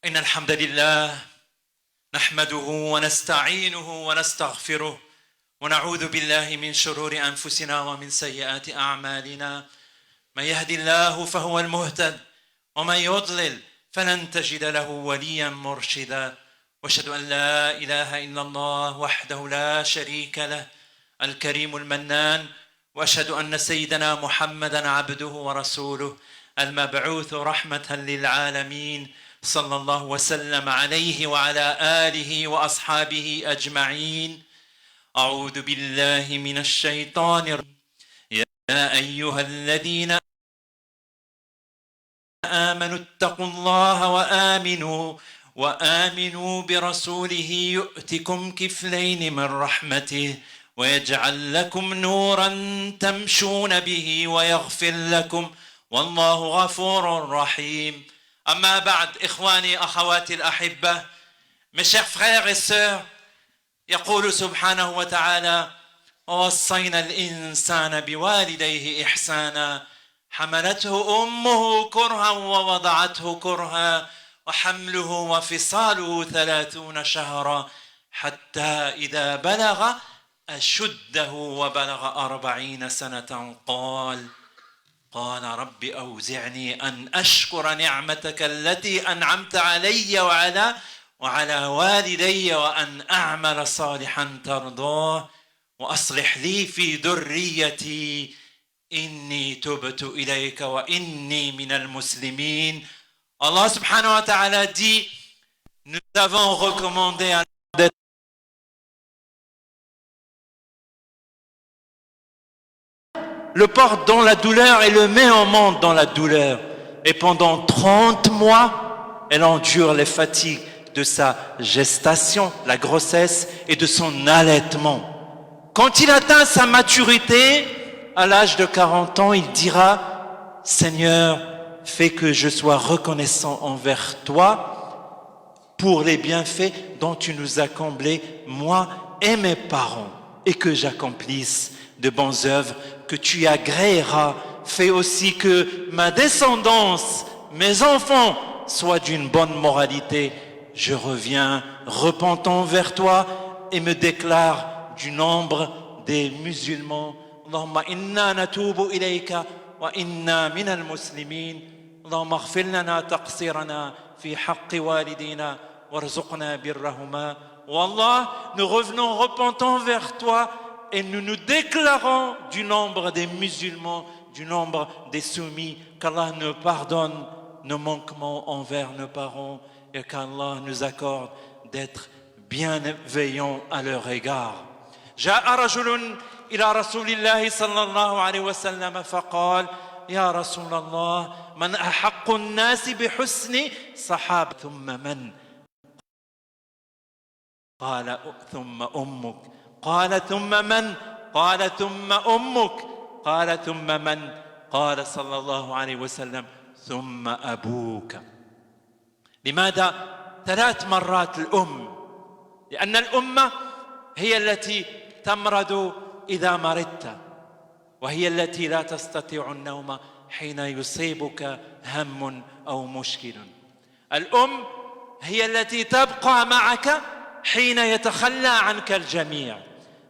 إن الحمد لله نحمده ونستعينه ونستغفره ونعوذ بالله من شرور أنفسنا ومن سيئات أعمالنا. من يهد الله فهو المهتد ومن يضلل فلن تجد له وليا مرشدا. وأشهد أن لا إله إلا الله وحده لا شريك له الكريم المنان. وأشهد أن سيدنا محمدا عبده ورسوله المبعوث رحمة للعالمين، صلى الله وسلم عليه وعلى آله وأصحابه أجمعين. أعوذ بالله من الشيطان الرجيم. يا أيها الذين آمنوا اتقوا الله وآمنوا برسوله يؤتكم كفلين من رحمته ويجعل لكم نورا تمشون به ويغفر لكم والله غفور رحيم. أما بعد، إخواني أخواتي الأحبة، mes chers frères et sœurs, يقول سبحانه وتعالى: ووصينا الإنسان بوالديه إحسانا حملته أمه كرها ووضعته كرها وحمله وفصاله 30 شهرا حتى إذا بلغ أشده وبلغ 40 سنة قال رب أوزعني أن أشكر نعمتك التي أنعمت علي وعلى والدي وأن أعمل صالحا ترضاه وأصلح لي في ذريتي إني تبت إليك وإني من المسلمين. Allah subhanahu wa ta'ala dit: nous avons recommandé à le porte dans la douleur et le met au monde dans la douleur. Et pendant 30 mois, elle endure les fatigues de sa gestation, la grossesse et de son allaitement. Quand il atteint sa maturité, à l'âge de 40 ans, il dira: Seigneur, fais que je sois reconnaissant envers toi pour les bienfaits dont tu nous as comblés, moi et mes parents, et que j'accomplisse de bonnes œuvres que tu agréeras. Fais aussi que ma descendance, mes enfants, soient d'une bonne moralité. Je reviens repentant vers toi et me déclare du nombre des musulmans. Allahumma inna natubu ilayka wa inna minal muslimin. Allahumma ighfir lana taqsirana fi haqqi walidina warzuqna birrahuma. Wallah, nous revenons repentants vers toi et nous nous déclarons du nombre des musulmans, du nombre des soumis, qu'Allah nous pardonne nos manquements envers nos parents et qu'Allah nous accorde d'être bienveillants à leur égard. جاء رجل إلى رسول الله صلى الله عليه وسلم فقال: يا رسول الله، من أحق الناس بحسن صحابة ثم من؟ قال: ثم أمك. قال: ثم من؟ قال: ثم أمك. قال: ثم من؟ قال صلى الله عليه وسلم: ثم أبوك. لماذا 3 مرات الأم؟ لأن الأمة هي التي تمرض إذا مرضت، وهي التي لا تستطيع النوم حين يصيبك هم أو مشكل. الأم هي التي تبقى معك حين يتخلى عنك الجميع.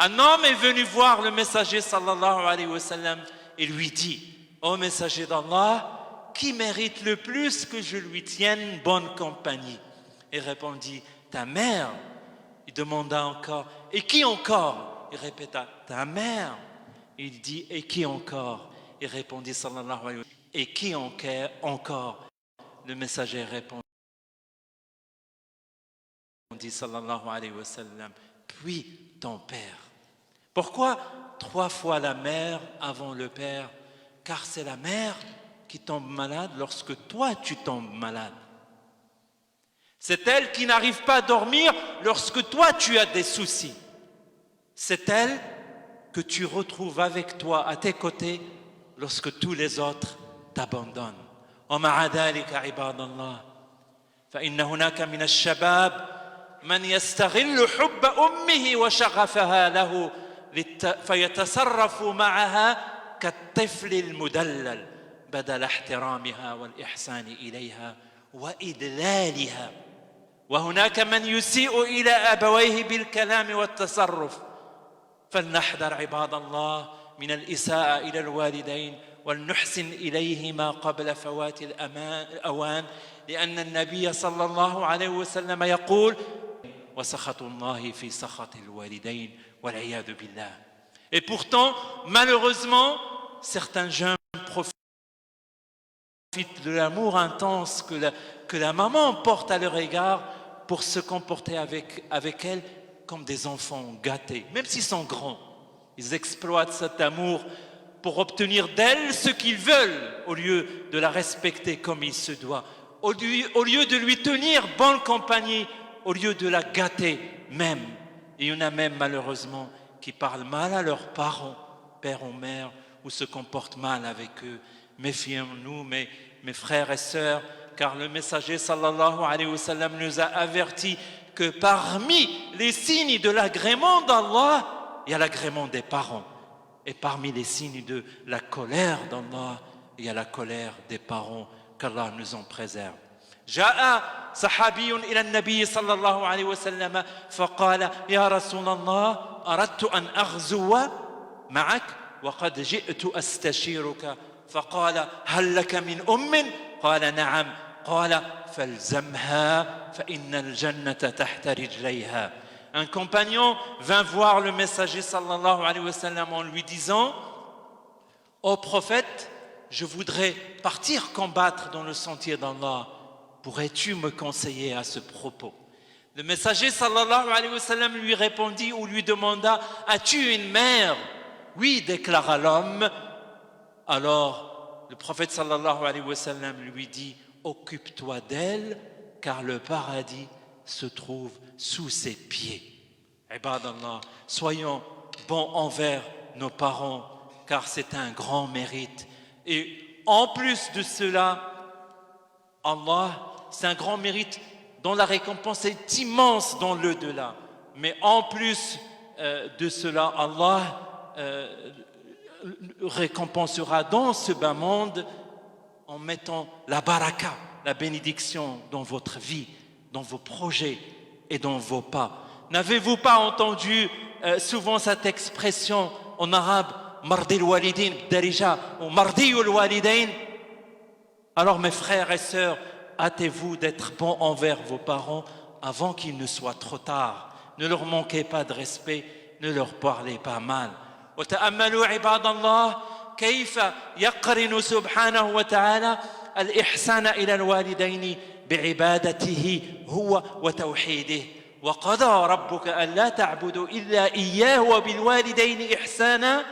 Un homme est venu voir le messager sallallahu alayhi wa sallam et lui dit: ô messager d'Allah, qui mérite le plus que je lui tienne bonne compagnie? Il répondit: ta mère. Il demanda encore: et qui encore? Il répéta: ta mère. Il dit: et qui encore? Il répondit sallallahu alayhi wa sallam: et qui encore? Le messager répondit sallallahu alayhi wa sallam: puis ton père. Pourquoi 3 fois la mère avant le père? Car c'est la mère qui tombe malade lorsque toi tu tombes malade. C'est elle qui n'arrive pas à dormir lorsque toi tu as des soucis. C'est elle que tu retrouves avec toi à tes côtés lorsque tous les autres t'abandonnent. ومع ذلك عباد الله فإن هناك من الشباب من يستغل حب أمه وشغفها له فيتصرف معها كالطفل المدلل بدل احترامها والإحسان إليها وإدلالها. وهناك من يسيء إلى أبويه بالكلام والتصرف. فلنحذر عباد الله من الإساءة إلى الوالدين ولنحسن إليهما قبل فوات الأوان، لأن النبي صلى الله عليه وسلم يقول: وسخط الله في سخط الوالدين والعياذ بالله. Et pourtant, malheureusement, certains jeunes profitent de l'amour intense que la maman porte à leur égard pour se comporter avec elle comme des enfants gâtés, même s'ils sont grands. Ils exploitent cet amour pour obtenir d'elle ce qu'ils veulent, au lieu de la respecter comme il se doit, au lieu de lui tenir bonne compagnie, au lieu de la gâter même. Et il y en a même malheureusement qui parlent mal à leurs parents, père ou mère, ou se comportent mal avec eux. Méfions-nous, mes frères et sœurs, car le messager sallallahu alayhi wa sallam nous a avertis que parmi les signes de l'agrément d'Allah, il y a l'agrément des parents. Et parmi les signes de la colère d'Allah, il y a la colère des parents, qu'Allah nous en préserve. جاء صحابي إلى النبي صلى الله عليه وسلم فقال: يا رسول الله، أردت أن أغزو معك وقد جئت أستشيرك. فقال: هل لك من أم؟ قال: نعم. قال: فالزمها فإن الجنة تحت رجليها. Un compagnon vint voir le messager sallallahu alayhi wa sallam en lui disant: Ô prophète, je voudrais partir combattre dans le sentier d'Allah. Pourrais-tu me conseiller à ce propos? Le messager sallallahu alayhi wa sallam lui répondit ou lui demanda: As-tu une mère? Oui, déclara l'homme. Alors le prophète sallallahu alayhi wa sallam lui dit: Occupe-toi d'elle, car le paradis se trouve sous ses pieds. Ibadallah, soyons bons envers nos parents, car c'est un grand mérite. Et en plus de cela, Allah, c'est un grand mérite dont la récompense est immense dans l'au-delà. Mais en plus de cela, Allah récompensera dans ce bas monde en mettant la baraka, la bénédiction dans votre vie, dans vos projets et dans vos pas. N'avez-vous pas entendu souvent cette expression en arabe, mardi al-walidin darija ou mardi al-walidain? Alors mes frères et sœurs, hâtez-vous d'être bons envers vos parents avant qu'il ne soit trop tard. Ne leur manquez pas de respect, ne leur parlez pas mal. وتأملوا عباد الله كيف يقرن سبحانه وتعالى الإحسان إلى الوالدين بعبادته هو وتوحيده. وقضى ربك ألا تعبدوا إلا إياه وبالوالدين إحسانا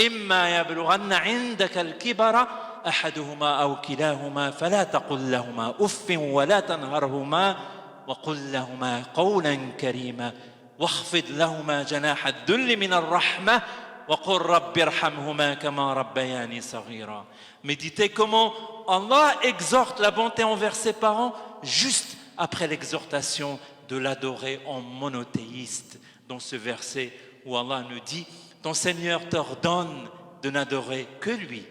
إما يبلغن عندك الكبر أحدهما أو كلاهما فلا تقل لهما أف ولا تنهرهما وقل لهما قولا كريما واخفض لهما جناح الذل من الرحمة وقل رب ارحمهما كما ربياني صغيرا. Méditez comment Allah exhorte la bonté envers ses parents juste après l'exhortation de l'adorer en monothéiste. Dans ce verset où Allah nous dit: ton Seigneur t'ordonne de n'adorer que lui,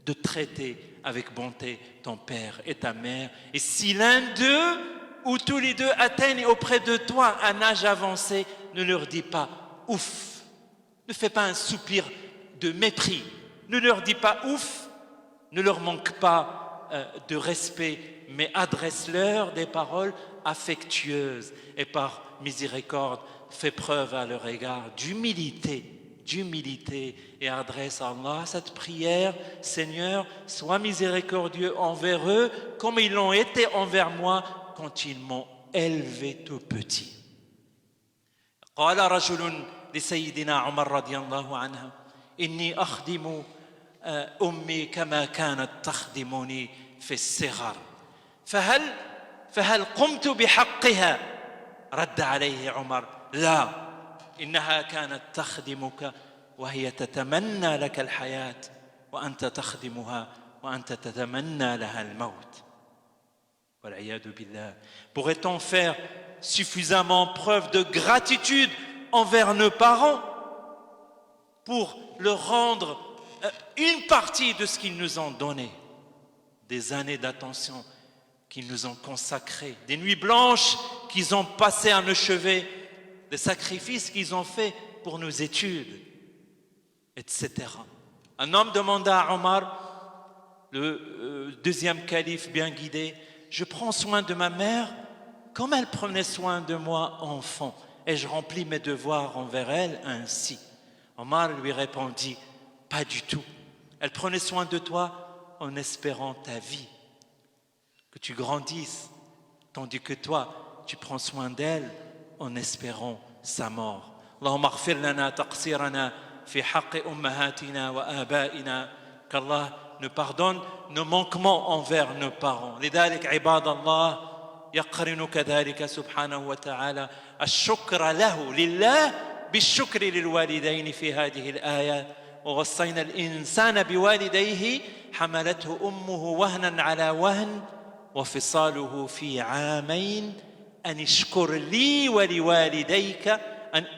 de traiter avec bonté ton père et ta mère. Et si l'un d'eux ou tous les deux atteignent auprès de toi un âge avancé, ne leur dis pas ouf. Ne fais pas un soupir de mépris. Ne leur dis pas ouf. Ne leur manque pas de respect, mais adresse-leur des paroles affectueuses. Et par miséricorde, fais preuve à leur égard d'humilité et adresse à Allah cette prière: Seigneur, sois miséricordieux envers eux comme ils l'ont été envers moi quand ils m'ont élevé tout petit. قال رجل لسيدنا عمر رضي الله عنه: إني أخدم أمي كما كانت تخدمني في الصغر فهل قمت بحقها؟ رد عليه عمر: لا، إنها كانت تخدمك وهي تتمنى لك الحياة وأنت تخدمها وأنت تتمنى لها الموت. والعياذ بالله. Pourrait-on faire suffisamment preuve de gratitude envers nos parents pour leur rendre une partie de ce qu'ils nous ont donné, des années d'attention, qu'ils nous ont consacrés, des nuits blanches qu'ils ont passées à nos chevets, des sacrifices qu'ils ont faits pour nos études, etc. Un homme demanda à Omar, le deuxième calife bien guidé, « Je prends soin de ma mère comme elle prenait soin de moi enfant, et je remplis mes devoirs envers elle ainsi. » Omar lui répondit, « Pas du tout. Elle prenait soin de toi en espérant ta vie, que tu grandisses, tandis que toi, tu prends soin d'elle en espérant sa mort. » Allahumma ighfir lana taqsirana fi haqqi ummahatina wa abaina. Qu'Allah nous pardonne nos manquements envers nos parents. لذلك عباد الله يقرن كذلك سبحانه وتعالى الشكر له لله بالشكر للوالدين في هذه الآية. ووصينا الإنسان بوالديه حملته أمه وهنا على وهن وفصاله في عامين أن اشكر لي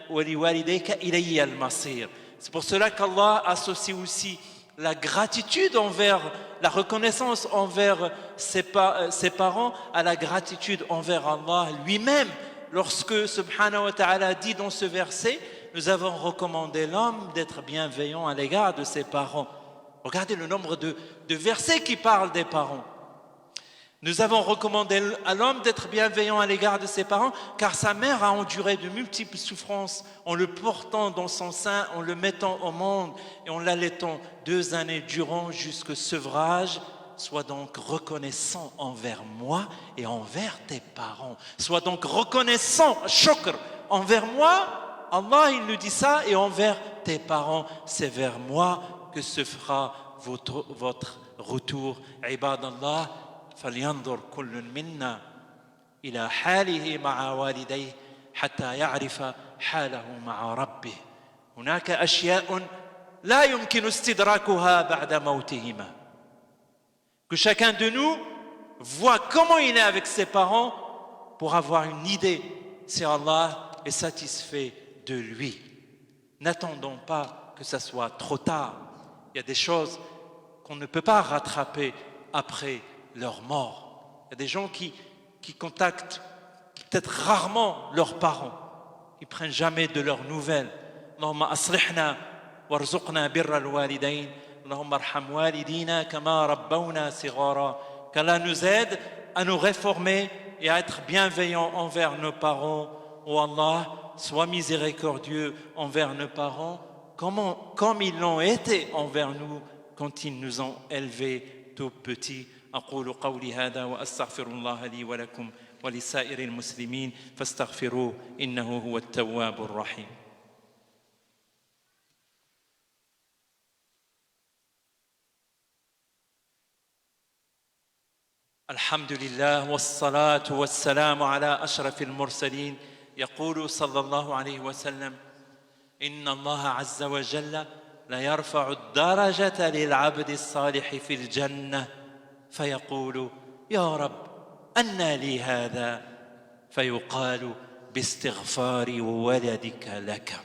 ولوالديك إلي المصير. C'est pour cela qu'Allah associe aussi la gratitude envers, la reconnaissance envers ses parents à la gratitude envers Allah lui-même. Lorsque subhanahu wa ta'ala dit dans ce verset, nous avons recommandé l'homme d'être bienveillant à l'égard de ses parents. Regardez le nombre de versets qui parlent des parents. Nous avons recommandé à l'homme d'être bienveillant à l'égard de ses parents, car sa mère a enduré de multiples souffrances en le portant dans son sein, en le mettant au monde et en l'allaitant 2 années durant jusqu'au sevrage. Sois donc reconnaissant envers moi et envers tes parents. Sois donc reconnaissant, shukr, envers moi, Allah il nous dit ça, et envers tes parents, c'est vers moi que se fera votre retour. Ibadallah, فلينظر كل منا إلى حاله مع والديه حتى يعرف حاله مع ربه. هناك أشياء لا يمكن استدراكها بعد موتهما. Que chacun de nous voit comment il est avec ses parents pour avoir une idée si Allah est satisfait de lui. N'attendons pas que ça soit trop tard. Il y a des choses qu'on ne peut pas rattraper après leur mort. Il y a des gens qui contactent peut-être rarement leurs parents, qui ne prennent jamais de leurs nouvelles. Allahumma aslihna warzuqna birra al-walidayn. Allahumma arham walidina kama rabbawna sighara. Qu'Allah nous aide à nous réformer et à être bienveillants envers nos parents. Oh Allah, sois miséricordieux envers nos parents, comme ils l'ont été envers nous quand ils nous ont élevés tout petits. أقول قولي هذا وأستغفر الله لي ولكم ولسائر المسلمين فاستغفروه إنه هو التواب الرحيم. الحمد لله والصلاة والسلام على أشرف المرسلين. يقول صلى الله عليه وسلم: إن الله عز وجل لا يرفع الدرجة للعبد الصالح في الجنة فيقول: يا رب أنى لي هذا؟ فيقال: باستغفار ولدك لك.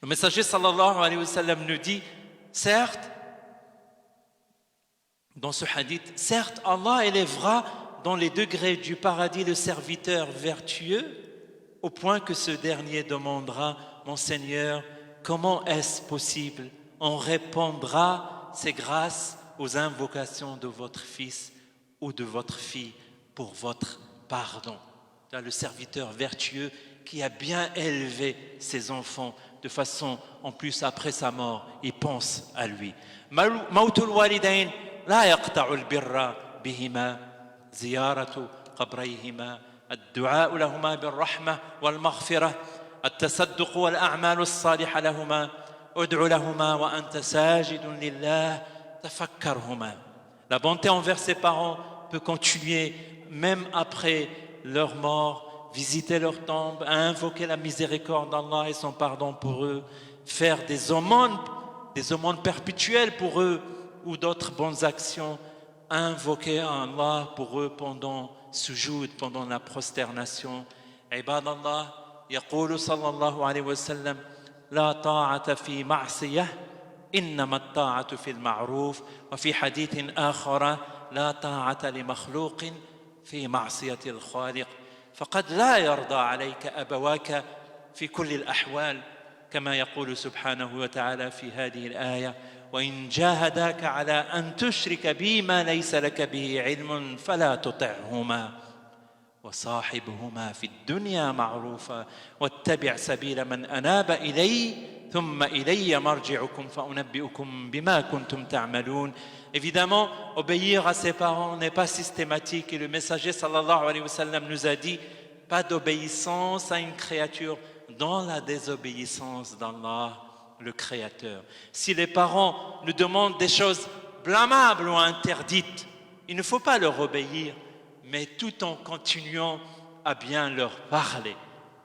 Le messager sallallahu alayhi wa sallam nous dit, certes, dans ce hadith, certes, Allah élèvera dans les degrés du paradis le serviteur vertueux, au point que ce dernier demandera: mon Seigneur, comment est-ce possible? On répondra: c'est grâce aux invocations de votre fils ou de votre fille pour votre pardon. Le serviteur vertueux qui a bien élevé ses enfants de façon, en plus après sa mort, il pense à lui. Mautul walidain la yaqta'u al-birra bihima ziyaratu qabrayhima ad-du'a lahuma bir-rahmah wal-maghfirah at-tasadduq wal-a'mal as-salihah lahuma ud'u lahuma wa anta sajidun lillah. La bonté envers ses parents peut continuer même après leur mort, visiter leur tombe, invoquer la miséricorde d'Allah et son pardon pour eux, faire des aumônes perpétuelles pour eux ou d'autres bonnes actions, invoquer Allah pour eux pendant sujoud, pendant la prosternation. Ibadallah, yaqulu sallallahu alayhi wa sallam: la ta'ata fi ma'siyah إنما الطاعة في المعروف وفي حديث آخر لا طاعة لمخلوق في معصية الخالق فقد لا يرضى عليك أبواك في كل الأحوال كما يقول سبحانه وتعالى في هذه الآية وإن جاهداك على أن تشرك بي ما ليس لك به علم فلا تطعهما وصاحبهما في الدنيا معروفا واتبع سبيل من أناب إلي ثم إلي مرجعكم فأنبئكم بما كنتم تعملون. Évidemment, obéir à ses parents n'est pas systématique et le messager sallallahu alayhi wa sallam nous a dit pas d'obéissance à une créature dans la désobéissance d'Allah, le Créateur. Si les parents nous demandent des choses blâmables ou interdites, il ne faut pas leur obéir, mais tout en continuant à bien leur parler.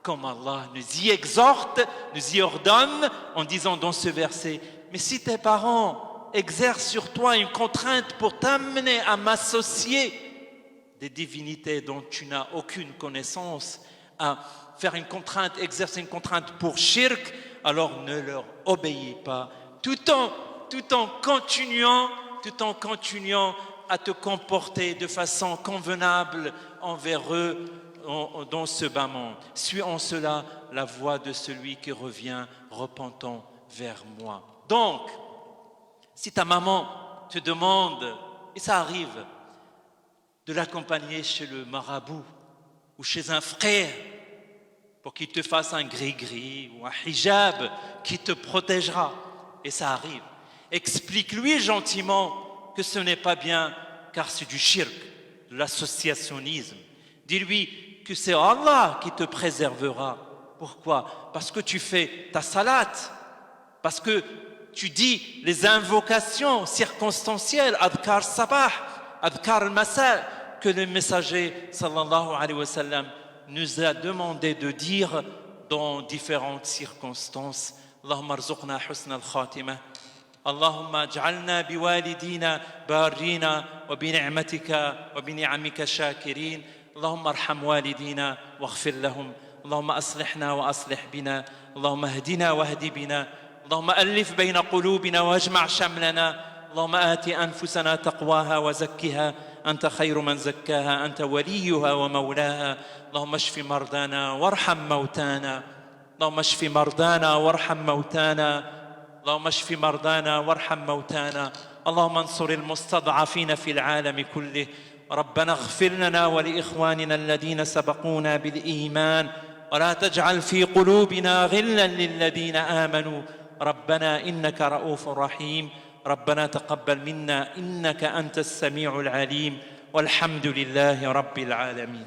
Comme Allah nous y exhorte, nous y ordonne en disant dans ce verset, mais si tes parents exercent sur toi une contrainte pour t'amener à m'associer des divinités dont tu n'as aucune connaissance, à faire une contrainte, exercer une contrainte pour shirk, alors ne leur obéis pas, tout en continuant à te comporter de façon convenable envers eux dans ce bas monde. Suis en cela la voie de celui qui revient repentant vers moi. Donc, si ta maman te demande, et ça arrive, de l'accompagner chez le marabout ou chez un frère pour qu'il te fasse un gris-gris ou un hijab qui te protégera, et ça arrive, explique-lui gentiment que ce n'est pas bien car c'est du shirk, de l'associationnisme. Dis-lui que c'est Allah qui te préservera. Pourquoi? Parce que tu fais ta salat, parce que tu dis les invocations circonstancielles, adkar sabah, adkar al-masa, que le messager sallallahu alayhi wa sallam nous a demandé de dire dans différentes circonstances. Allahumma arzuqna husna al-khatimah. اللهم اجعلنا بوالدينا بارين وبنعمتك وبنعمك شاكرين اللهم ارحم والدينا واغفر لهم اللهم أصلحنا وأصلح بنا اللهم اهدنا واهد بنا اللهم ألف بين قلوبنا واجمع شملنا اللهم آت أنفسنا تقواها وزكها أنت خير من زكاها أنت وليها ومولاها اللهم اشف مرضانا وارحم موتانا اللهم اشف مرضانا وارحم موتانا اللهم اشف مرضانا وارحم موتانا اللهم انصر المستضعفين في العالم كله ربنا اغفر لنا ولإخواننا الذين سبقونا بالإيمان ولا تجعل في قلوبنا غلا للذين آمنوا ربنا إنك رؤوف رحيم ربنا تقبل منا إنك أنت السميع العليم والحمد لله رب العالمين.